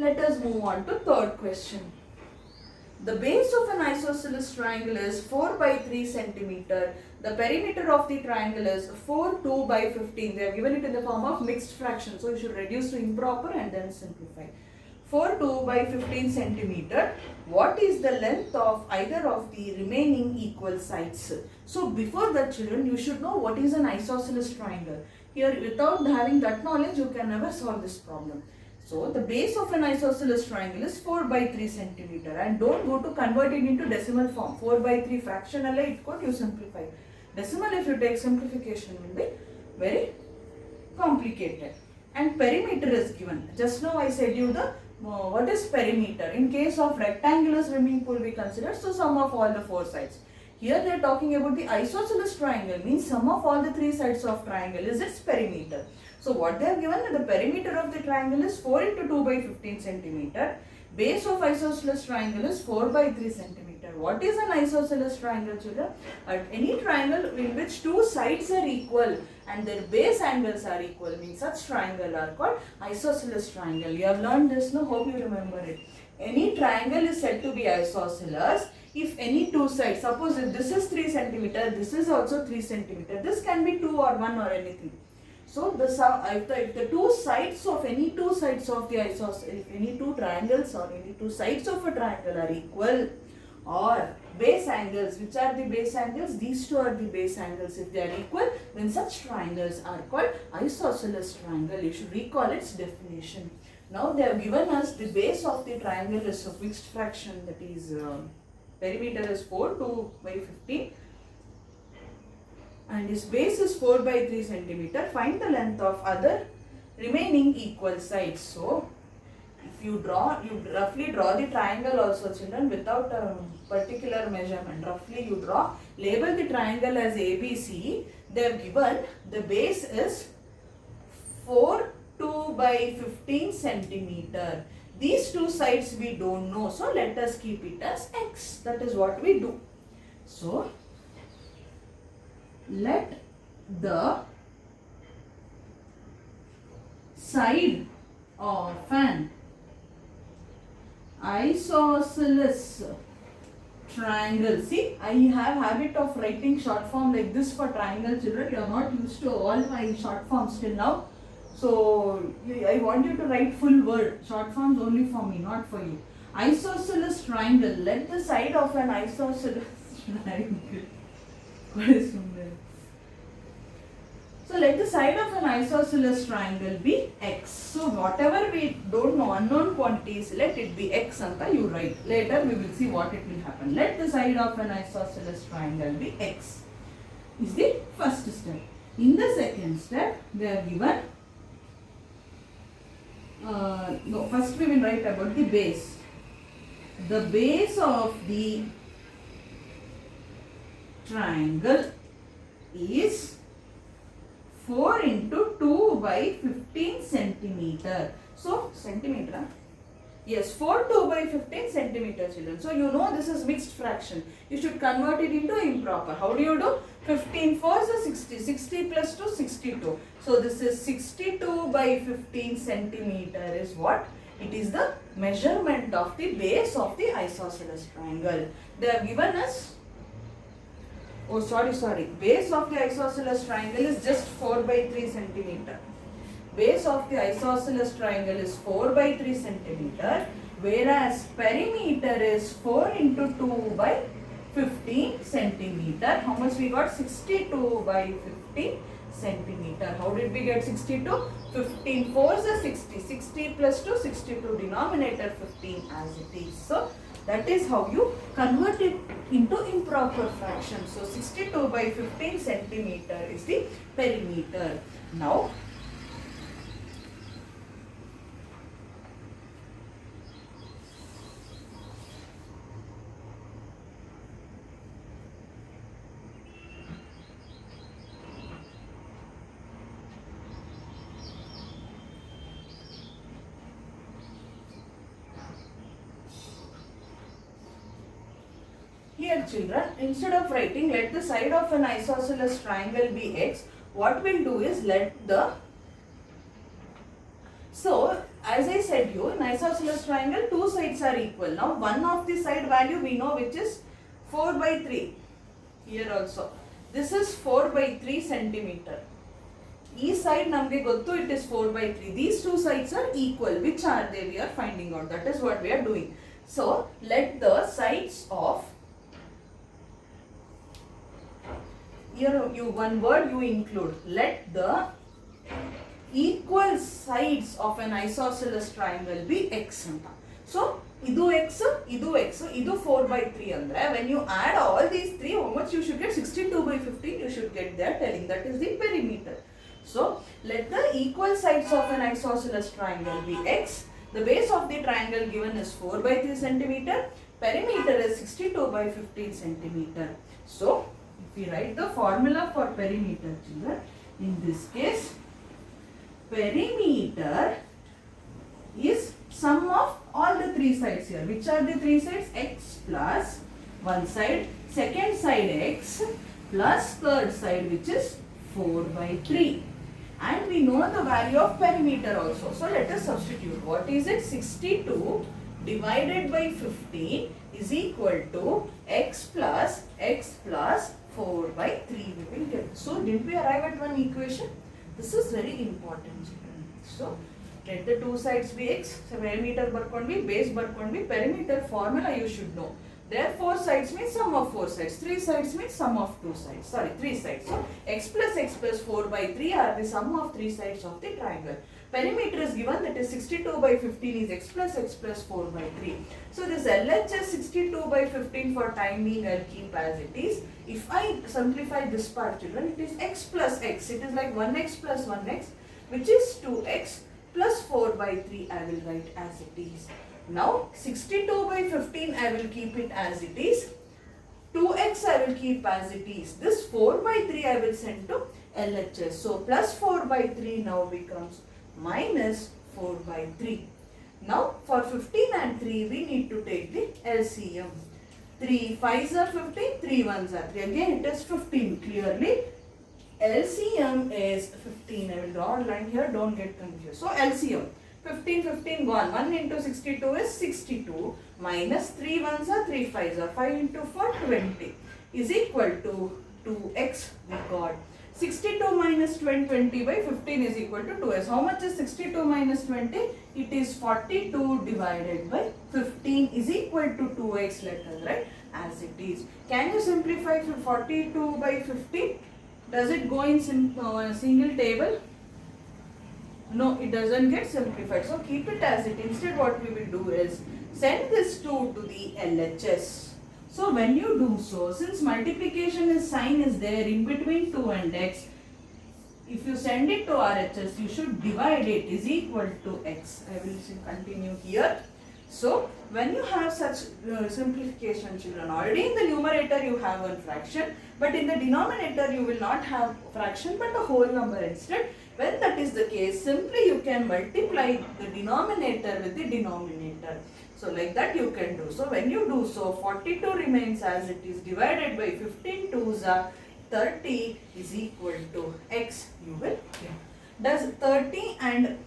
Let us move on to third question. The base of an isosceles triangle is 4 by 3 centimeter. The perimeter of the triangle is 4, 2 by 15. They have given it in the form of mixed fraction. So you should reduce to improper and then simplify. 4, 2 by 15 centimeter. What is the length of either of the remaining equal sides? So before that, children, you should know what is an isosceles triangle. Here, without having that knowledge, you can never solve this problem. So the base of an isosceles triangle is 4 by 3 centimeter, and don't go to convert it into decimal form. 4 by 3 fraction alle itko you simplify. Decimal if you take simplification will be very complicated. And perimeter is given. Just now I said you the what is perimeter. In case of rectangular swimming pool we consider, so sum of all the 4 sides. Here they are talking about the isosceles triangle, means sum of all the 3 sides of triangle is its perimeter. So what they have given, the perimeter of the triangle is 4 into 2 by 15 centimeter. Base of isosceles triangle is 4 by 3 centimeter. What is an isosceles triangle, children? Any triangle in which 2 sides are equal and their base angles are equal, means such triangle are called isosceles triangle. You have learned this, no? Hope you remember it. Any triangle is said to be isosceles if any 2 sides, suppose if this is 3 centimeter, this is also 3 centimeter, this can be 2 or 1 or anything. So the if the 2 sides of any 2 sides of the isosceles, if any 2 triangles or any 2 sides of a triangle are equal, or base angles, which are the base angles? These 2 are the base angles. If they are equal, then such triangles are called isosceles triangle. You should recall its definition. Now they have given us the base of the triangle is a fixed fraction, that is perimeter is 4, 2 by 15. And his base is 4 by 3 centimeter. Find the length of other remaining equal sides. So, if you roughly draw the triangle also, children, without a particular measurement. Roughly you draw, label the triangle as ABC. They have given the base is 4, 2 by 15 centimeter. These 2 sides we don't know. So, let us keep it as X. That is what we do. So, let the side of an isosceles triangle. See, I have habit of writing short form like this for triangle, children. You are not used to all my short forms till now. So, I want you to write full word. Short forms only for me, not for you. Isosceles triangle. Let the side of an isosceles triangle. So let the side of an isosceles triangle be X. So whatever we don't know, unknown quantities, let it be X anta you write. Later we will see what it will happen. Let the side of an isosceles triangle be X. Is the first step. In the second step, they are given, first we will write about the base. The base of the triangle is 4 into 2 by 15 centimeter. So, centimeter. Yes, 4 2 by 15 centimeter, children. So, you know this is mixed fraction. You should convert it into improper. How do you do? 15 4s are 60. 60 plus 2, 62. So, this is 62 by 15 centimeter is what? It is the measurement of the base of the isosceles triangle. They have given us, base of the isosceles triangle is just 4 by 3 centimeter. Base of the isosceles triangle is 4 by 3 centimeter, whereas perimeter is 4 into 2 by 15 centimeter. How much we got? 62 by 15 centimeter. How did we get 62? 15 4s are 60. 60 plus 2, 62. Denominator 15 as it is. So, that is how you convert it into improper fraction. So, 62 by 15 centimeter is the perimeter. Now, here children, instead of writing let the side of an isosceles triangle be X, what we'll do is let the, so as I said, said you in isosceles triangle, two sides are equal. Now one of the side value we know which is 4 by 3. Here also. This is 4 by 3 centimeter. Each side namge gottu it is 4 by 3. These two sides are equal. Which are they? We are finding out. That is what we are doing. So let the sides of, here you one word you include, let the equal sides of an isosceles triangle be x. So idu x, idu 4 by 3 andre, when you add all these three, how much you should get? 62 by 15 you should get there, telling that is the perimeter. So let the equal sides of an isosceles triangle be x. The base of the triangle given is 4 by 3 centimeter. Perimeter is 62 by 15 centimeter. So if we write the formula for perimeter, children, in this case, perimeter is sum of all the three sides here. Which are the three sides? X plus one side, second side x, plus third side which is 4 by 3. And we know the value of perimeter also. So let us substitute. What is it? 62 divided by 15 is equal to x plus 4 by 3 we will get. So didn't we arrive at one equation? This is very important, children. So let the two sides be x. So perimeter barkondi, base barkondi, perimeter formula you should know. There 4 sides means sum of 4 sides. 3 sides means sum of 2 sides. Sorry, 3 sides. So x plus 4 by 3 are the sum of 3 sides of the triangle. Perimeter is given, that is 62 by 15 is x plus 4 by 3. So this LHS 62 by 15 for time being I will keep as it is. If I simplify this part, children, it is x plus x. It is like 1x plus 1x, which is 2x plus 4 by 3 I will write as it is. Now 62 by 15 I will keep it as it is. 2x I will keep as it is. This 4 by 3 I will send to LHS. So plus 4 by 3 now becomes minus 4 by 3. Now for 15 and 3 we need to take the LCM. 3 5s are 15, 3 1s are 3. Again it is 15 clearly. LCM is 15. I will draw a line here, don't get confused. So LCM. 15, 15 gone. 1 into 62 is 62 minus 3 1s are 3 5s are 5 into 4 20 is equal to 2x we got. 62 minus 20 by 15 is equal to 2s. How much is 62 minus 20? It is 42 divided by 15 is equal to 2x. Let us write as it is. Can you simplify 42 by 15? Does it go in single table? No, it doesn't get simplified. So keep it as it. Instead what we will do is send this 2 to the LHS. So when you do so, since multiplication is sign is there in between 2 and x, if you send it to RHS, you should divide it is equal to x. I will continue here. So when you have such simplification, children, already in the numerator you have one fraction, but in the denominator you will not have fraction but a whole number instead. When that is the case, simply you can multiply the denominator with the denominator. So like that you can do. So when you do so, 42 remains as it is divided by 15 2s are 30 is equal to x you will get. Does 30 and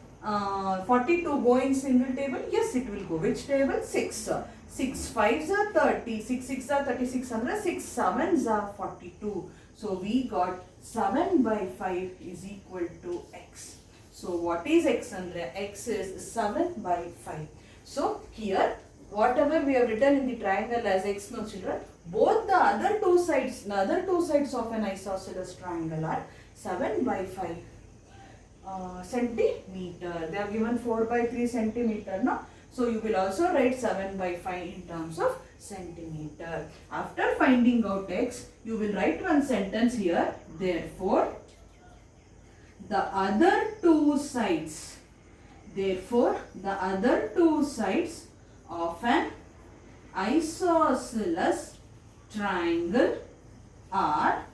42 go in single table? Yes, it will go. Which table? 6. 6 5s are 30, 6 6 are 36, 6 7s are 42. So we got 7 by 5 is equal to x. So what is x andre? X is 7 by 5. So here whatever we have written in the triangle as x, no children, both the other two sides of an isosceles triangle are 7 by 5 centimeter. They have given 4 by 3 centimeter, no? So you will also write 7 by 5 in terms of centimeter. After finding out x, you will write one sentence here. Therefore, the other two sides of an isosceles triangle are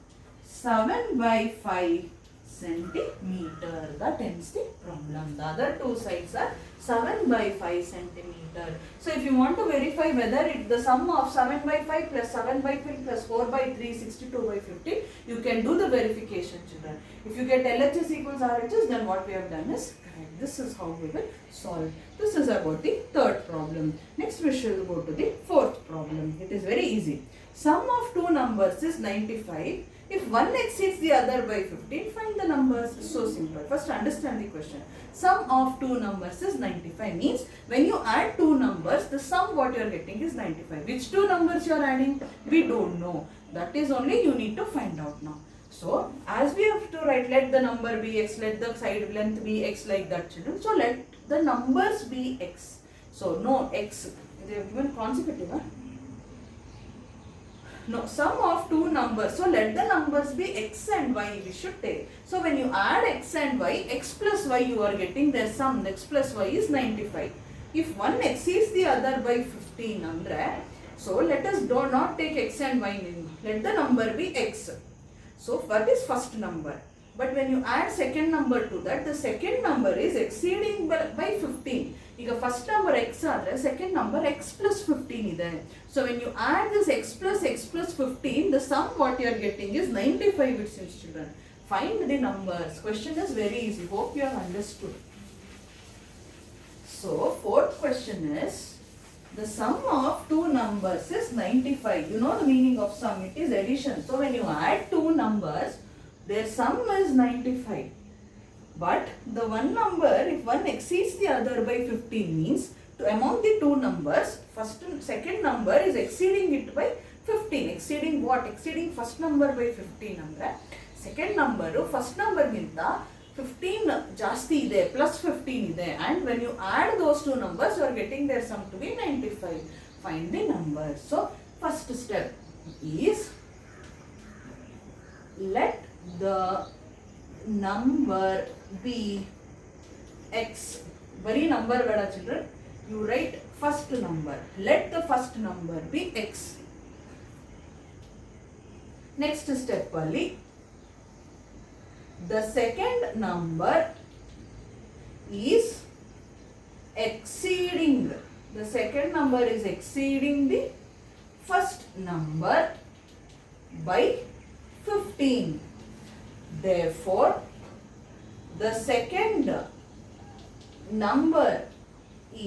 7 by 5 centimeter. That ends the problem. The other two sides are 7 by 5 centimeter. So if you want to verify whether the sum of 7 by 5 plus 7 by 5 plus 4 by 3 62 by 50, you can do the verification, children. If you get LHS equals RHS, then what we have done is Correct. This is how we will solve. This is about the third problem. Next we shall go to the fourth problem. It is very easy. Sum of two numbers is 95. If one exceeds the other by 15, find the numbers. So simple. First understand the question. Sum of two numbers is 95 means when you add two numbers, the sum what you are getting is 95. Which two numbers you are adding? We don't know. That is only you need to find out now. So, as we have to write, let the number be x, let the side length be x, like that, children. So, let the numbers be x. So, no x. They have given consecutive, huh? No, sum of two numbers. So, let the numbers be x and y we should take. So, when you add x and y, x plus y you are getting their sum. X plus y is 95. If one exceeds the other by 15, andre, so let us do not take x and y anymore. Let the number be x. So, that is first number. But when you add second number to that, the second number is exceeding by 15. ಈಗ first number x ಆದರೆ second number x plus 15 ಇದೆ. So, when you add this x plus 15, the sum what you are getting is 95, it seems, children. Find the numbers. Question is very easy. Hope you have understood. So, fourth question is, the sum of two numbers is 95. You know the meaning of sum. It is addition. So, when you add two numbers, their sum is 95. But the one number, if one exceeds the other by 15 means, among the two numbers, first and second number is exceeding it by 15. Exceeding what? Exceeding first number by 15. Second number, first number ginta 15 ಜಾಸ್ತಿ ಇದೆ, plus 15 ಇದೆ, and when you add those two numbers, you are getting their sum to be 95. Find the numbers. So, first step is, let the number be x. Very number bada, children. You write first number. Let the first number be x. Next step ali, the second number is exceeding. The second number is exceeding the first number by 15. Therefore, the second number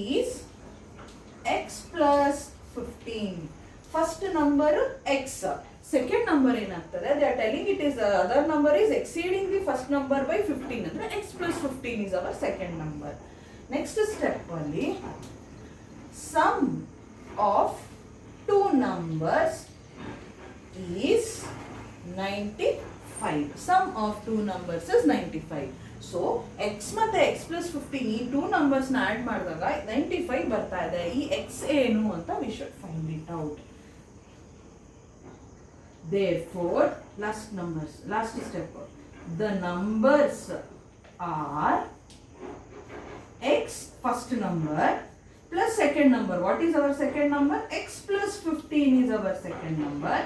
is x plus 15. First number x. Second number ಏನಾಗ್ತದೆ, they are telling it is the other number is exceeding the first number by 15 ಅಂದ್ರೆ x plus 15 is our second number. Next step only, sum of two numbers is 95. Sum of two numbers is 95. So, x ಮತ್ತೆ x plus 15 ಈ two numbers ನ add ಮಾಡಿದಾಗ 95 ಬರ್ತಾ ಇದೆ. ಈ x ಏನು ಅಂತ we should find it out. Therefore, last step, the numbers are x first number plus second number. What is our second number? X plus 15 is our second number,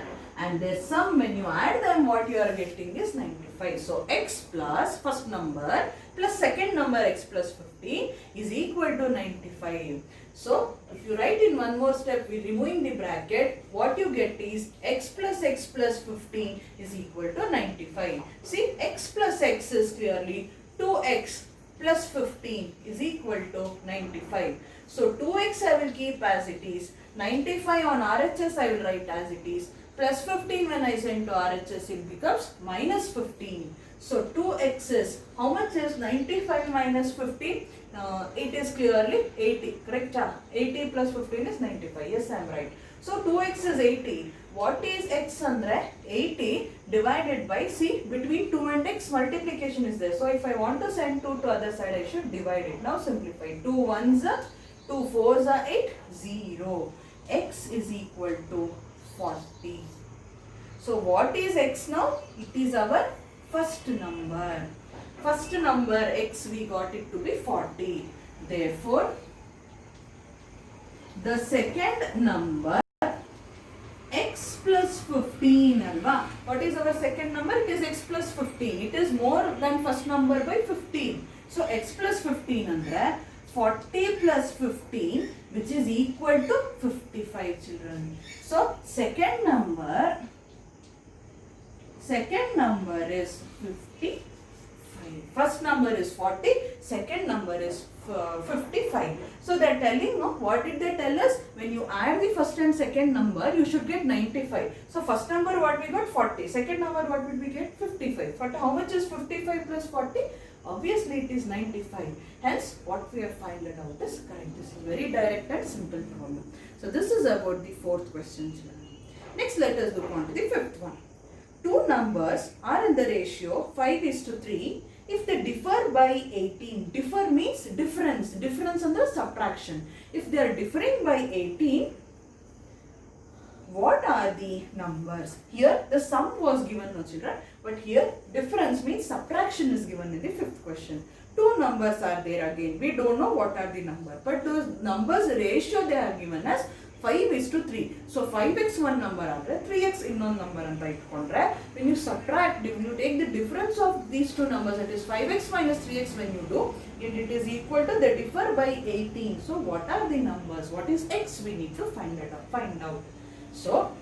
and their sum, when you add them, what you are getting is 95. So, x plus first number plus second number x plus 15 is equal to 95. So, if you write in one more step, we removing the bracket, what you get is x plus 15 is equal to 95. See, x plus x is clearly 2x plus 15 is equal to 95. So, 2x I will keep as it is, 95 on RHS I will write as it is, plus 15 when I send to RHS it becomes minus 15. So, 2x is, how much is 95 minus 15? It is clearly 80, correct? 80 plus 15 is 95. Yes, I am right. So, 2x is 80. What is x andre? 80 divided by, see, between 2 and x multiplication is there. So, if I want to send 2 to other side, I should divide it. Now, simplify. 2 1s are 2 4s are 8, 0. X is equal to 40. So, what is x now? It is our first number. First number x, we got it to be 40. Therefore, the second number x plus 15 alva. What is our second number? It is x plus 15. It is more than first number by 15. So, x plus 15 andre 40 plus 15, which is equal to 55, children. So, second number is 55. First number is 40, second number is 55. So they are telling, no, what did they tell us? When you add the first and second number, you should get 95. So first number what we got? 40. Second number what would we get? 55. But how much is 55 plus 40? Obviously it is 95. Hence what we have found out is correct. This is very direct and simple problem. So this is about the fourth question. Next let us look on to the fifth one. Two numbers are in the ratio 5:3 if they differ by 18. Differ means difference. Difference under subtraction. If they are differing by 18, what are the numbers? Here the sum was given, no children, but here difference means subtraction is given in the fifth question. Two numbers are there again. We don't know what are the numbers, but those numbers ratio they are given as 5:3. So 5x one number andre 3x innone number anta itkondre, when you subtract, when you take the difference of these two numbers, that is 5x minus 3x, when you do it is equal to, they differ by 18. So what are the numbers? What is x? We need to find out. So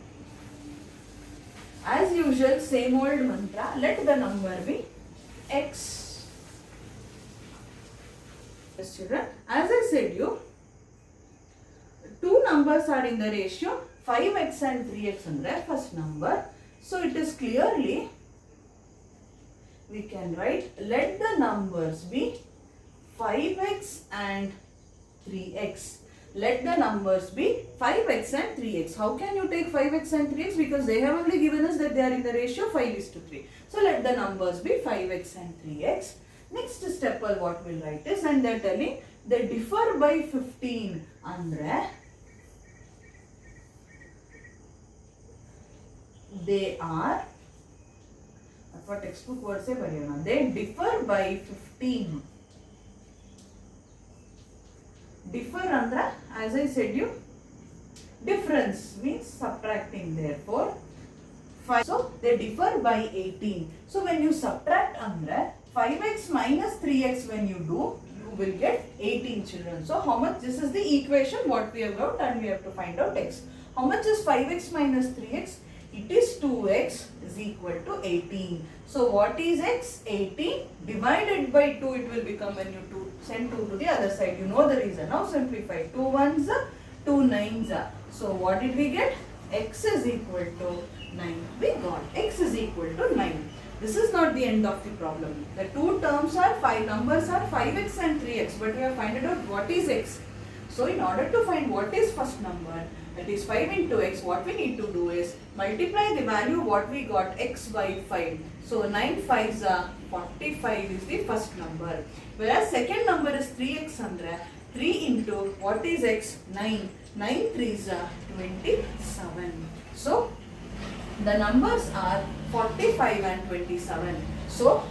as usual, same old mantra, let the number be x. Yes children, as I said you, two numbers are in the ratio 5x and 3x in the first number. So it is clearly, we can write, let the numbers be 5x and 3x. Let the numbers be 5x and 3x. How can you take 5x and 3x? Because they have only given us that they are in the ratio 5:3. So let the numbers be 5x and 3x. Next step what we'll write is, and they are telling they differ by 15 andre they are, what textbook word say bariyona, they differ by 15. Differ andra, as I said you, difference means subtracting, therefore 5. So they differ by 18. So when you subtract andra 5x minus 3x, when you do, you will get 18 children. So how much? This is the equation what we have got, and we have to find out x. How much is 5x minus 3x? It is 2x is equal to 18. So what is x? 18 divided by 2 it will become, when you send 2 to the other side. You know the reason. Now simplify. 2 ones are 2 9s are. So what did we get? X is equal to 9. We got x is equal to 9. This is not the end of the problem. The two terms are, 5 numbers are 5x and 3x, but we have found out what is x. So in order to find what is first number, that is 5 into x, what we need to do is multiply the value what we got, x by 5. So 9 5s are 45 is the first number. Whereas second number is 3x andre, 3 into what is x? 9. 9 3s are 27. So the numbers are 45 and 27. So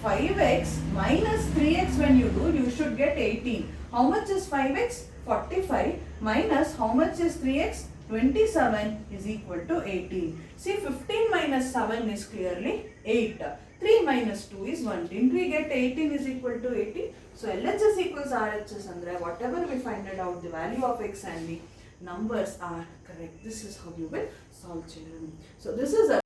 5x minus 3x, when you do, you should get 18. How much is 5x? 45 minus how much is 3x? 27 is equal to 18. See, 15 minus 7 is clearly 8. 3 minus 2 is 1. Didn't we get 18 is equal to 18? So LHS equals RHS andre, whatever we find out, the value of x and the numbers are correct. This is how you will solve children. So this is a